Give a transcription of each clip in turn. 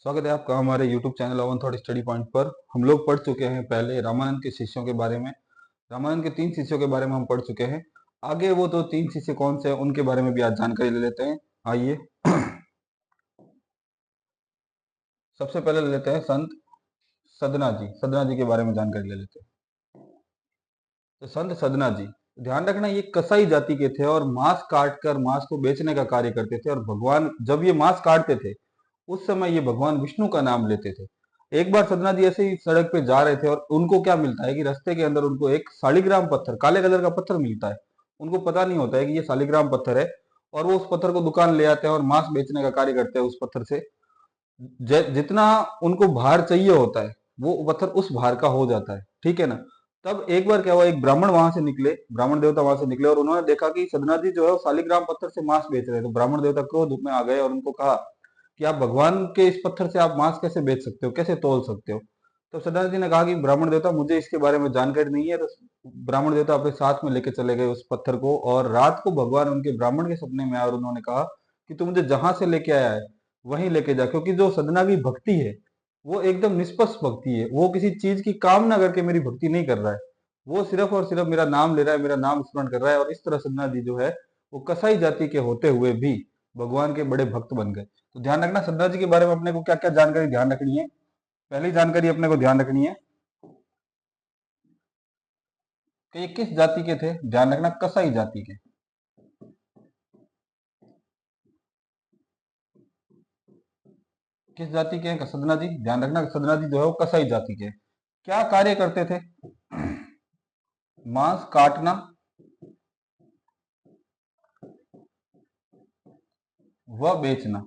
स्वागत है आपका हमारे YouTube चैनल अवन थॉट स्टडी पॉइंट पर। हम लोग पढ़ चुके हैं पहले रामानंद के शिष्यों के बारे में। रामानंद के 3 शिष्यों के बारे में हम पढ़ चुके हैं। आगे वो तो 3 शिष्य कौन से हैं उनके बारे में भी आज जानकारी ले लेते हैं। आइए सबसे पहले ले लेते हैं संत सदना जी के बारे में जानकारी ले लेते हैं। तो संत सदना जी, ध्यान रखना, ये कसाई जाति के थे और मांस काट कर मांस को बेचने का कार्य करते थे। और भगवान जब ये मांस काटते थे उस समय ये भगवान विष्णु का नाम लेते थे। एक बार सदना जी ऐसे ही सड़क पे जा रहे थे और उनको क्या मिलता है कि रास्ते के अंदर उनको एक शालिग्राम पत्थर, काले कलर का पत्थर मिलता है। उनको पता नहीं होता है कि ये शालिग्राम पत्थर है और वो उस पत्थर को दुकान ले आते हैं और मांस बेचने का कार्य करते हैं उस पत्थर से। जितना उनको भार चाहिए होता है वो पत्थर उस भार का हो जाता है, ठीक है ना। तब एक बार क्या हुआ, एक ब्राह्मण वहां से निकले, ब्राह्मण देवता वहां से निकले और उन्होंने देखा कि सदना जी जो है वो शालिग्राम पत्थर से मांस बेच रहे हैं। तो ब्राह्मण देवता क्रोध में आ गए और उनको कहा कि आप भगवान के इस पत्थर से आप मांस कैसे बेच सकते हो, कैसे तोल सकते हो। तो सदना जी ने कहा कि ब्राह्मण देवता मुझे इसके बारे में जानकारी नहीं है। तो ब्राह्मण देवता अपने साथ में लेके चले गए उस पत्थर को और रात को भगवान उनके ब्राह्मण के सपने में आए और उन्होंने कहा कि तू मुझे जहां से लेके आया है वहीं लेके जा, क्योंकि जो सदना की भक्ति है वो एकदम निष्पक्ष भक्ति है। वो किसी चीज की कामना करके मेरी भक्ति नहीं कर रहा है, वो सिर्फ और सिर्फ मेरा नाम ले रहा है, मेरा नाम स्मरण कर रहा है। और इस तरह सदना जी जो है वो कसाई जाति के होते हुए भी भगवान के बड़े भक्त बन गए। तो ध्यान रखना सदना जी के बारे में अपने को क्या क्या जानकारी ध्यान रखनी है। पहली जानकारी अपने को ध्यान रखनी है कि ये किस जाति के थे। ध्यान रखना, कसाई जाति के। किस जाति के हैं सदना जी? ध्यान रखना सदना जी जो है वो कसाई जाति के। क्या कार्य करते थे? मांस काटना व बेचना,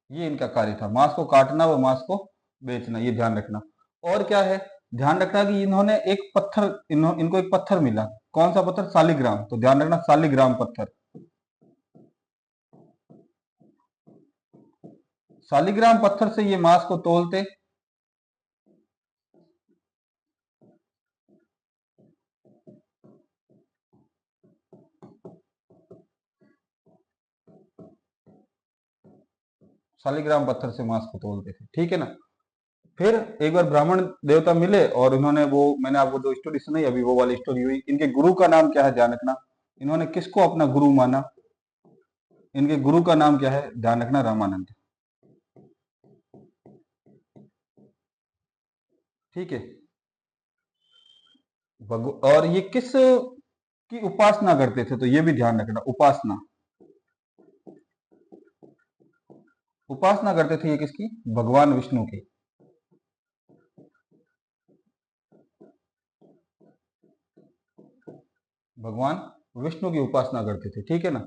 ये इनका कार्य था। मांस को काटना व मांस को बेचना, ये ध्यान रखना। और क्या है? ध्यान रखना कि इन्होंने एक पत्थर, इनको एक पत्थर मिला। कौन सा पत्थर? शालिग्राम। तो ध्यान रखना शालिग्राम पत्थर। शालिग्राम पत्थर से ये मांस को तोलते। शालिग्राम पत्थर से मांस को तोलते थे, ठीक है ना। फिर एक बार ब्राह्मण देवता मिले और इन्होंने वो, मैंने आपको जो स्टोरी सुनाई अभी वो वाली स्टोरी हुई। इनके गुरु का नाम क्या है? ध्यान रखना, इन्होंने किसको अपना गुरु माना? इनके गुरु का नाम क्या है? ध्यान रखना, रामानंद। ठीक है। और ये किस की उपासना करते थे? तो ये भी ध्यान रखना, उपासना। उपासना करते थे ये किसकी? भगवान विष्णु की। भगवान विष्णु की उपासना करते थे, ठीक है ना।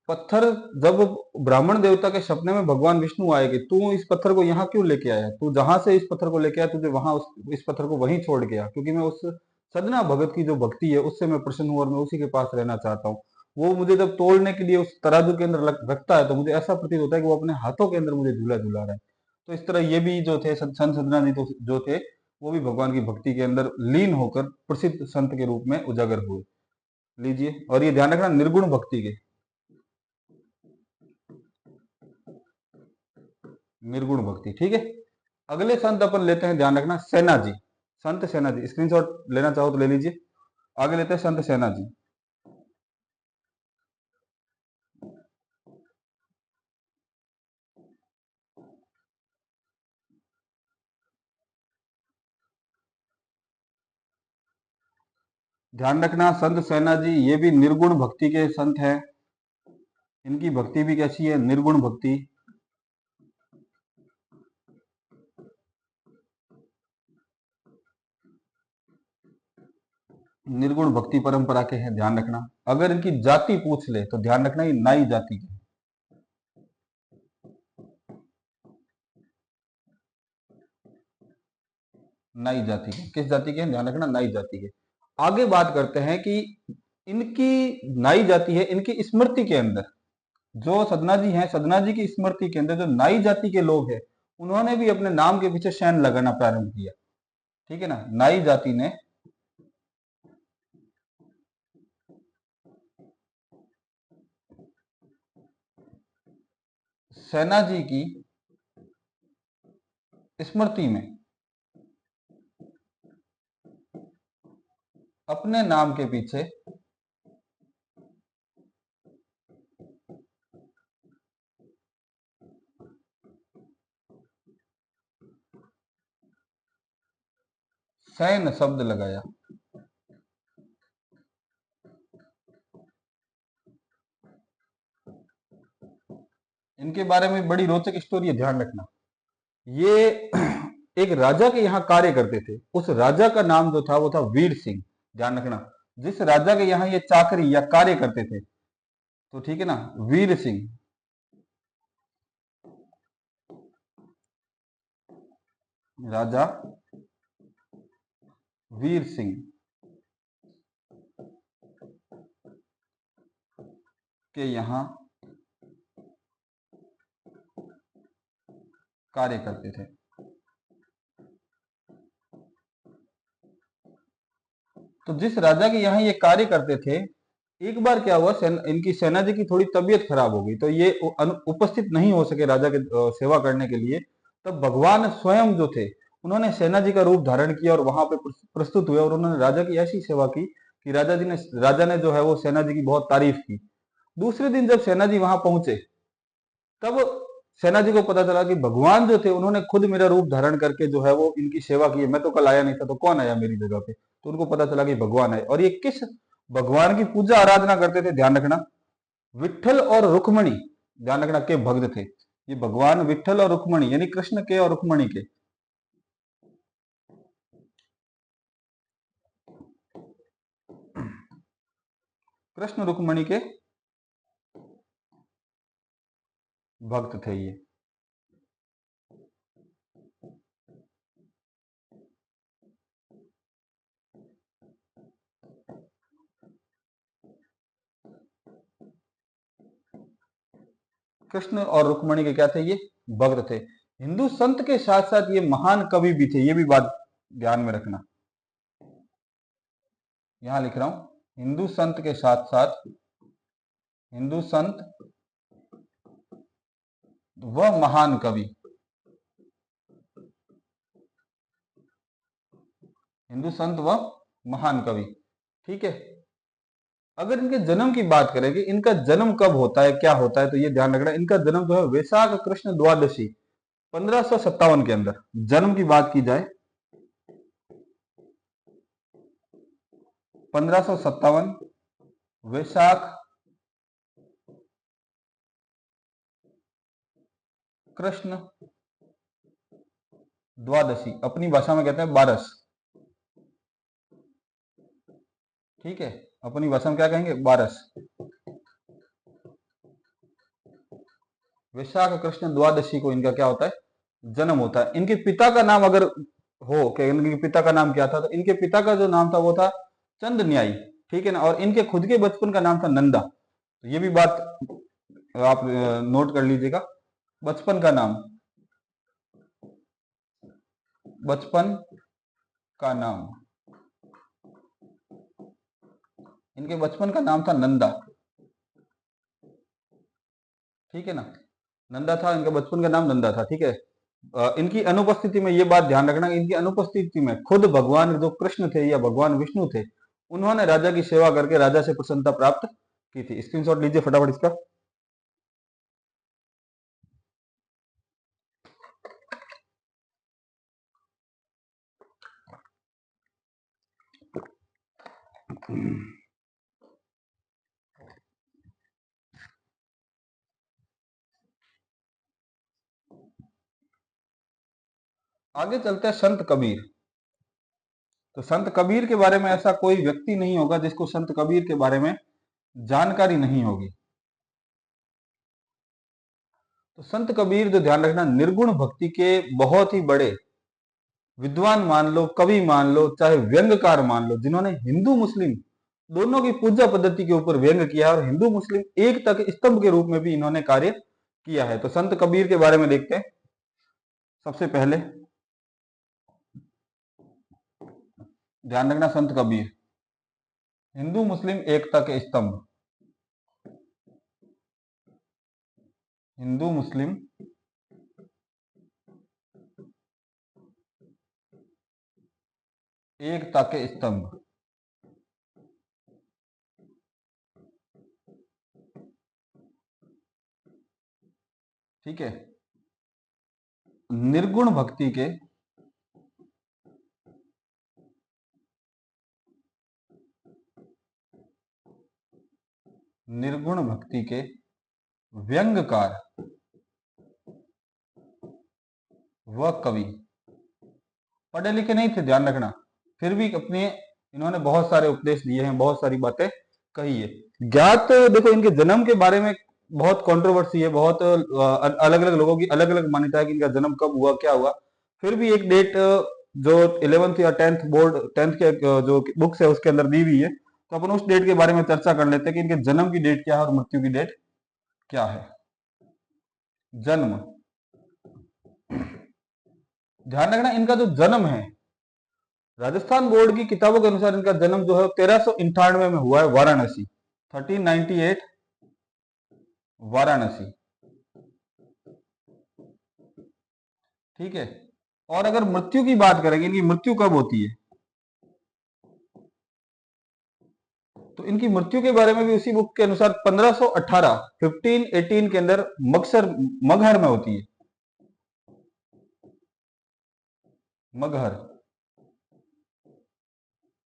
पत्थर, जब ब्राह्मण देवता के सपने में भगवान विष्णु आए कि तू इस पत्थर को यहाँ क्यों लेके आया, तू जहां से इस पत्थर को लेके आया तुझे वहां इस पत्थर को वहीं छोड़ गया, क्योंकि मैं उस सदना भगत की जो भक्ति है उससे मैं प्रसन्न हूं और मैं उसी के पास रहना चाहता हूँ। वो मुझे जब तोड़ने के लिए उस तराजू के अंदर रखता है तो मुझे ऐसा प्रतीत होता है कि वो अपने हाथों के अंदर मुझे झूला झूला रहा है। तो इस तरह ये भी जो थे संत सदना जी जो थे वो भी भगवान की भक्ति के अंदर लीन होकर प्रसिद्ध संत के रूप में उजागर हुए। लीजिए, और ये ध्यान रखना निर्गुण भक्ति के, निर्गुण भक्ति, ठीक है। अगले संत अपन लेते हैं, ध्यान रखना, सेना जी। संत सेना जी, स्क्रीनशॉट लेना चाहो तो ले लीजिए। आगे लेते हैं संत सेना जी। ध्यान रखना संत सेना जी ये भी निर्गुण भक्ति के संत हैं। इनकी भक्ति भी कैसी है? निर्गुण भक्ति। निर्गुण भक्ति परंपरा के हैं, ध्यान रखना। अगर इनकी जाति पूछ ले तो ध्यान रखना ये नाई जाति के। नाई जाति के, किस जाति के हैं? ध्यान रखना नाई जाति के। आगे बात करते हैं कि इनकी नाई जाति है, इनकी स्मृति के अंदर जो सदना जी हैं, सदना जी की स्मृति के अंदर जो नाई जाति के लोग हैं उन्होंने भी अपने नाम के पीछे शैन लगाना प्रारंभ किया, ठीक है ना। नाई जाति ने सेना जी की स्मृति में अपने नाम के पीछे सैन्य शब्द लगाया। इनके बारे में बड़ी रोचक स्टोरी है, ध्यान रखना। ये एक राजा के यहाँ कार्य करते थे। उस राजा का नाम जो था वो था वीर सिंह। ध्यान रखना, जिस राजा के यहाँ ये चाकरी या कार्य करते थे, तो ठीक है ना, वीर सिंह। राजा वीर सिंह के यहाँ कार्य करते थे। तो जिस राजा के यहाँ ये कार्य करते थे, एक बार क्या हुआ, इनकी सेना जी की थोड़ी तबीयत खराब हो गई, तो ये उपस्थित नहीं हो सके राजा के सेवा करने के लिए। तब भगवान स्वयं जो थे, उन्होंने सेना जी का रूप धारण किया और वहां पे प्रस्तुत हुए, और उन्होंने राजा की ऐसी सेवा की कि राजा ने जो है वो सेना जी की बहुत तारीफ की। दूसरे दिन जब सेना जी वहां पहुंचे, तब सेना जी को पता चला कि भगवान जो थे उन्होंने खुद मेरा रूप धारण करके जो है वो इनकी सेवा की है। मैं तो कल आया नहीं था, तो कौन आया मेरी जगह पे? तो उनको पता चला कि भगवान आए। और ये किस भगवान की पूजा आराधना करते थे, ध्यान रखना, विठल और रुक्मणी, ध्यान रखना, के भक्त थे। ये भगवान विठल और रुक्मणी, यानी कृष्ण के और रुक्मणी के, कृष्ण रुक्मणी के भक्त थे ये। कृष्ण और रुक्मणी के क्या थे? ये भक्त थे। हिंदू संत के साथ साथ ये महान कवि भी थे, ये भी बात ध्यान में रखना। यहां लिख रहा हूं, हिंदू संत के साथ साथ हिंदू संत व महान कवि। हिंदू संत व महान कवि, ठीक है। अगर इनके जन्म की बात करें कि इनका जन्म कब होता है, क्या होता है, तो ये ध्यान रखना, इनका जन्म जो है वैशाख कृष्ण द्वादशी 1557 के अंदर जन्म की बात की जाए, 1557 वैशाख कृष्ण द्वादशी, अपनी भाषा में कहते हैं बारस, ठीक है। अपनी भाषा में क्या कहेंगे? बारस। वैशाख कृष्ण द्वादशी को इनका क्या होता है? जन्म होता है। इनके पिता का नाम अगर हो कि इनके पिता का नाम क्या था, तो इनके पिता का जो नाम था वो था चंद न्यायी, ठीक है ना। और इनके खुद के बचपन का नाम था नंदा। तो ये भी बात आप नोट कर लीजिएगा। बचपन का नाम, बचपन का नाम, इनके बचपन का नाम था नंदा, ठीक है ना। नंदा था, इनका बचपन का नाम नंदा था, ठीक है। इनकी अनुपस्थिति में ये बात ध्यान रखना, इनकी अनुपस्थिति में खुद भगवान जो कृष्ण थे या भगवान विष्णु थे, उन्होंने राजा की सेवा करके राजा से प्रसन्नता प्राप्त की थी। स्क्रीनशॉट लीजिए फटाफट इसका। आगे चलते हैं संत कबीर। तो संत कबीर के बारे में ऐसा कोई व्यक्ति नहीं होगा जिसको संत कबीर के बारे में जानकारी नहीं होगी। तो संत कबीर, जो ध्यान रखना, निर्गुण भक्ति के बहुत ही बड़े विद्वान मान लो, कवि मान लो, चाहे व्यंगकार मान लो, जिन्होंने हिंदू मुस्लिम दोनों की पूजा पद्धति के ऊपर व्यंग किया और हिंदू मुस्लिम एक तक स्तंभ के रूप में भी इन्होंने कार्य किया है। तो संत कबीर के बारे में देखते हैं। सबसे पहले ध्यान रखना, संत कबीर हिंदू मुस्लिम एकता के स्तंभ। हिंदू मुस्लिम एकता के स्तंभ। ठीक है। निर्गुण भक्ति के निर्गुण भक्ति के व्यंग्यकार व कवि। पढ़े लिखे नहीं थे, ध्यान रखना, फिर भी अपने इन्होंने बहुत सारे उपदेश दिए हैं, बहुत सारी बातें कही है। ज्ञात देखो, इनके जन्म के बारे में बहुत कंट्रोवर्सी है, बहुत अलग अलग लोगों की अलग अलग मान्यता है कि इनका जन्म कब हुआ, क्या हुआ। फिर भी एक डेट जो 11th या 10th बोर्ड 10th के जो बुक्स है उसके अंदर दी हुई है, तो अपन उस डेट के बारे में चर्चा कर लेते हैं कि इनके जन्म की डेट क्या है और मृत्यु की डेट क्या है। जन्म, ध्यान रखना, इनका जो जन्म है राजस्थान बोर्ड की किताबों के अनुसार इनका जन्म जो है 1398 में हुआ है, वाराणसी, 1398 वाराणसी। ठीक है। और अगर मृत्यु की बात करेंगे, इनकी मृत्यु कब होती है, तो इनकी मृत्यु के बारे में भी उसी बुक के अनुसार 1518 1518 के अंदर मगहर में होती है। मगहर,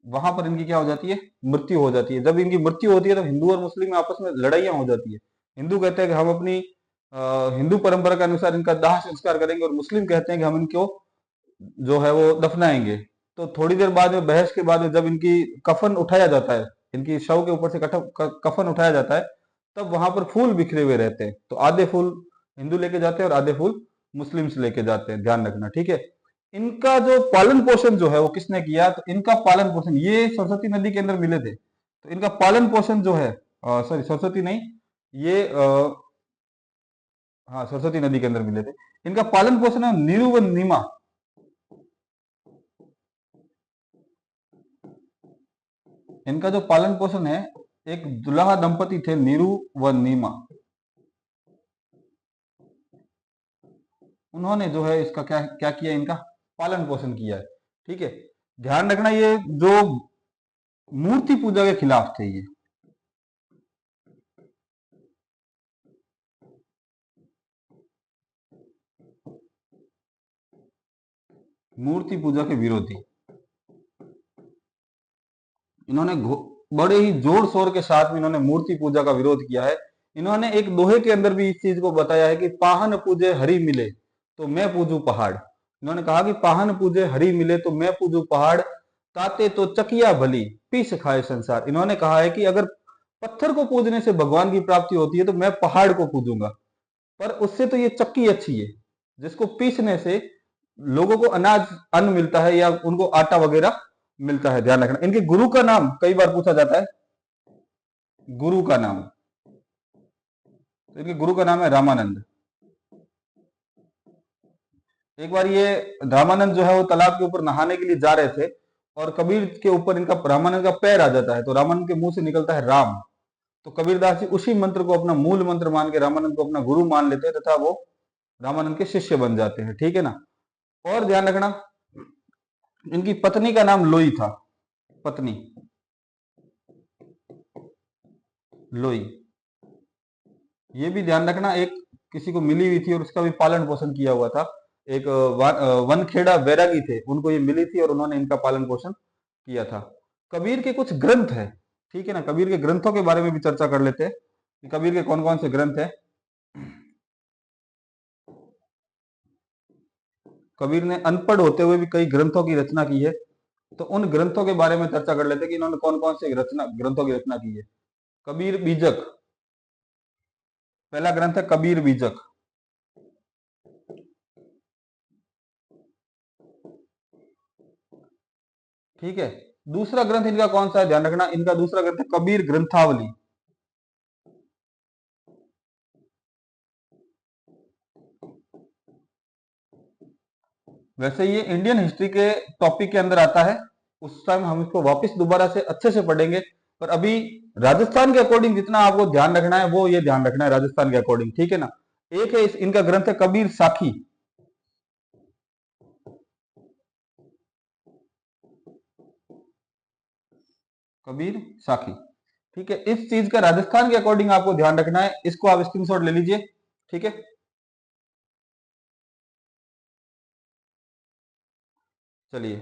वहां पर इनकी क्या हो जाती है, मृत्यु हो जाती है। जब इनकी मृत्यु होती है तो हिंदू और मुस्लिम में आपस में लड़ाइयां हो जाती है। हिंदू कहते हैं कि हम अपनी हिंदू परंपरा के अनुसार इनका दाह संस्कार करेंगे, और मुस्लिम कहते हैं कि हम इनको जो है वो दफनाएंगे। तो थोड़ी देर बाद में, बहस के बाद में, जब इनकी कफन उठाया जाता है, इनकी शव के ऊपर से कफन उठाया जाता है, तब वहां पर फूल बिखरे हुए रहते हैं। तो आधे फूल हिंदू लेके जाते हैं और आधे फूल मुस्लिम से लेके जाते हैं, ध्यान रखना। ठीक है। इनका जो पालन पोषण जो है वो किसने किया, तो इनका पालन पोषण, ये सरस्वती नदी के अंदर मिले थे, तो इनका पालन पोषण जो है, सॉरी सरस्वती नहीं, ये हाँ सरस्वती नदी के अंदर मिले थे। इनका पालन पोषण है नीरू व नीमा। इनका जो पालन पोषण है, एक दुल्हा दंपति थे नीरू व नीमा, उन्होंने जो है इसका क्या क्या किया, इनका पालन पोषण किया है। ठीक है। ध्यान रखना, ये जो मूर्ति पूजा के खिलाफ थे, ये मूर्ति पूजा के विरोधी। इन्होंने बड़े ही जोर शोर के साथ में इन्होंने मूर्ति पूजा का विरोध किया है। इन्होंने एक दोहे के अंदर भी इस चीज को बताया है कि पाहन पूजे हरि मिले तो मैं पूजू पहाड़। इन्होंने कहा कि पाहन पूजे हरि मिले तो मैं पूजू पहाड़, ताते तो चकिया भली पीस खाए संसार। इन्होंने कहा है कि अगर पत्थर को पूजने से भगवान की प्राप्ति होती है तो मैं पहाड़ को पूजूंगा, पर उससे तो ये चक्की अच्छी है, जिसको पीसने से लोगों को अनाज अन्न मिलता है या उनको आटा वगैरह मिलता है। ध्यान रखना, इनके गुरु का नाम कई बार पूछा जाता है, गुरु का नाम, तो इनके गुरु का नाम है रामानंद। एक बार ये रामानंद जो है वो तालाब के ऊपर नहाने के लिए जा रहे थे, और कबीर के ऊपर इनका रामानंद का पैर आ जाता है, तो रामानंद के मुंह से निकलता है राम। तो कबीरदास जी उसी मंत्र को अपना मूल मंत्र मान के रामानंद को अपना गुरु मान लेते हैं, तथा वो रामानंद के शिष्य बन जाते हैं। ठीक है ना। और ध्यान रखना, इनकी पत्नी का नाम लोई था, पत्नी लोई। ये भी ध्यान रखना, एक किसी को मिली हुई थी और उसका भी पालन पोषण किया हुआ था। एक वनखेड़ा बैरागी थे, उनको ये मिली थी और उन्होंने इनका पालन पोषण किया था। कबीर के कुछ ग्रंथ है, ठीक है ना, कबीर के ग्रंथों के बारे में भी चर्चा कर लेते हैं कि कबीर के कौन कौन से ग्रंथ हैं। कबीर ने अनपढ़ होते हुए भी कई ग्रंथों की रचना की है, तो उन ग्रंथों के बारे में चर्चा कर लेते हैं कि इन्होंने कौन कौन से ग्रंथों की रचना की है। कबीर बीजक, पहला ग्रंथ है कबीर बीजक। ठीक है। दूसरा ग्रंथ इनका कौन सा है, ध्यान रखना, इनका दूसरा ग्रंथ है कबीर ग्रंथावली। वैसे ये इंडियन हिस्ट्री के टॉपिक के अंदर आता है, उस टाइम हम इसको वापस दोबारा से अच्छे से पढ़ेंगे, पर अभी राजस्थान के अकॉर्डिंग जितना आपको ध्यान रखना है वो ये ध्यान रखना है राजस्थान के अकॉर्डिंग। ठीक है ना। एक है इनका ग्रंथ है कबीर साखी। कबीर साखी, ठीक है। इस चीज का राजस्थान के अकॉर्डिंग आपको ध्यान रखना है, इसको आप स्क्रीनशॉट ले लीजिए, ठीक है। चलिए,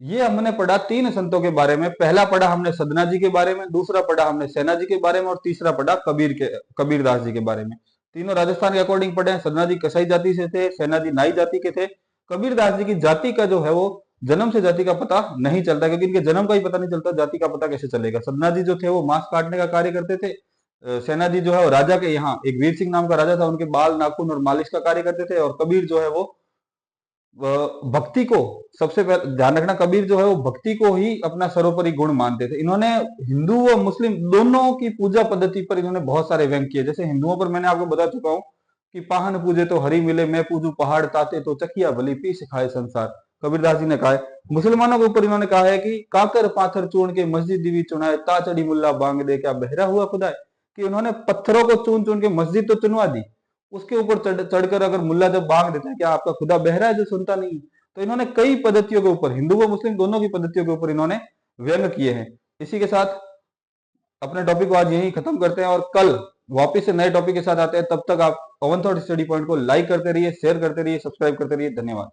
ये हमने पढ़ा तीन संतों के बारे में। पहला पढ़ा हमने सदना जी के बारे में, दूसरा पढ़ा हमने सेना जी के बारे में, और तीसरा पढ़ा कबीरदास जी के बारे में। तीनों राजस्थान के अकॉर्डिंग पढ़े हैं। सदना जी कसाई जाति से थे, सेना जी नाई जाति के थे। कबीरदास जी की जाति का जो है वो जन्म से जाति का पता नहीं चलता, क्योंकि इनके जन्म का ही पता नहीं चलता, जाति का पता कैसे चलेगा। सदना जी जो थे वो मांस काटने का कार्य करते थे। सेना जी जो है वो राजा के यहाँ, एक वीर सिंह नाम का राजा था, उनके बाल नाखून और मालिश का कार्य करते थे। और कबीर जो है वो भक्ति को, सबसे पहले ध्यान रखना, कबीर जो है वो भक्ति को ही अपना सर्वोपरि गुण मानते थे। इन्होंने हिंदू व मुस्लिम दोनों की पूजा पद्धति पर इन्होंने बहुत सारे व्यंग किए। जैसे हिंदुओं पर मैंने आपको बता चुका हूं कि पाहन पूजे तो हरि मिले, मैं पूजू पहाड़ ताते तो चकिया भली, पी सिखाए संसार, कबीरदास जी ने कहा है। मुसलमानों के ऊपर इन्होंने कहा है कि काकर पाथर चूर्ण के मस्जिद दिवी चुनाए, ता चढ़ी मुल्ला बांग दे, क्या बहरा हुआ खुदा है। कि उन्होंने पत्थरों को चुन चुन के मस्जिद तो चुनवा दी, उसके ऊपर चढ़कर अगर मुल्ला जब बांग देता है, क्या आपका खुदा बहरा है जो सुनता नहीं। तो इन्होंने कई पद्धतियों के ऊपर, हिंदू व मुस्लिम दोनों की पद्धतियों के ऊपर इन्होंने व्यंग किए हैं। इसी के साथ अपने टॉपिक को आज यहीं खत्म करते हैं, और कल वापस से नए टॉपिक के साथ आते हैं। तब तक आप पवन थॉट स्टडी पॉइंट को लाइक करते रहिए, शेयर करते रहिए, सब्सक्राइब करते रहिए। धन्यवाद।